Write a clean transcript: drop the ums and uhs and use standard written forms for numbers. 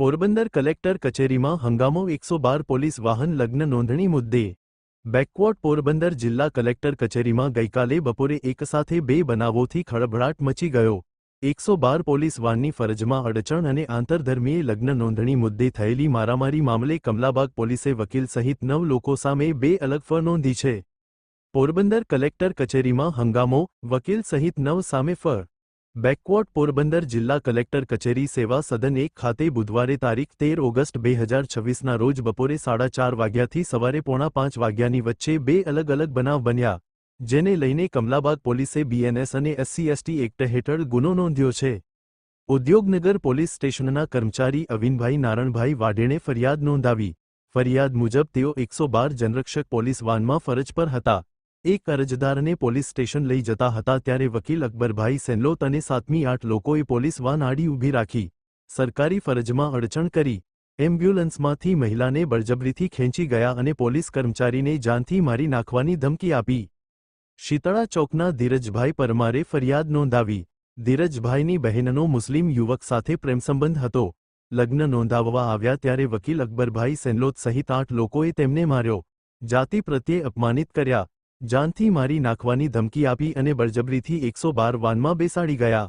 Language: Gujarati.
પોરબંદર કલેક્ટર કચેરીમાં હંગામો 112 પોલીસ વાહન લગ્ન નોંધણી મુદ્દે બેકવોર્ડ પોરબંદર જિલ્લા કલેક્ટર કચેરીમાં ગઈકાલે બપોરે એકસાથે બે બનાવોથી ખળભળાટ મચી ગયો। 112 પોલીસ વાનની ફરજમાં અડચણ અને આંતરધર્મીય લગ્ન નોંધણી મુદ્દે થયેલી મારામારી મામલે કમલાબાગ પોલીસે વકીલ સહિત 9 લોકો સામે બે અલગ ફરિયાદ નોંધી છે। પોરબંદર કલેક્ટર કચેરીમાં હંગામો, વકીલ સહિત 9 સામે ફરિયાદ। બેકવોર્ડ પોરબંદર જિલ્લા કલેક્ટર કચેરી સેવા સદન 1 ખાતે બુધવારે તારીખ 13 ઓગસ્ટ 2026ના રોજ બપોરે 4:30 વાગ્યાથી સવારે 4:45 વાગ્યાની વચ્ચે બે અલગ અલગ બનાવ બન્યા, જેને લઈને કમલાબાગ પોલીસે બીએનએસ અને SC/ST એક્ટ હેઠળ ગુનો નોંધ્યો છે। ઉદ્યોગનગર પોલીસ સ્ટેશનના કર્મચારી અવિનભાઈ નારણભાઈ વાઢેણે ફરિયાદ નોંધાવી। ફરિયાદ મુજબ તેઓ 112 જનરક્ષક પોલીસ વાનમાં ફરજ પર હતા। એક અરજદારને પોલીસ સ્ટેશન લઈ જતા હતા ત્યારે વકીલ અકબરભાઈ સેનલોત અને 7-8 લોકોએ પોલીસ વાન આડી ઊભી રાખી સરકારી ફરજમાં અડચણ કરી એમ્બ્યુલન્સમાંથી મહિલાને બળજબરીથી ખેંચી ગયા અને પોલીસ કર્મચારીને જાનથી મારી નાખવાની ધમકી આપી। શીતળા ચોકના ધીરજભાઈ પરમારે ફરિયાદ નોંધાવી। ધીરજભાઈની બહેનનો મુસ્લિમ યુવક સાથે પ્રેમસંબંધ હતો। લગ્ન નોંધાવવા આવ્યા ત્યારે વકીલ અકબરભાઈ સેનલોત સહિત 8 લોકોએ તેમને માર્યો, જાતિ પ્રત્યે અપમાનિત કર્યા, જાનથી મારી નાખવાની ધમકી આપી અને બળજબરીથી 112 વાનમાં બેસાડી ગયા।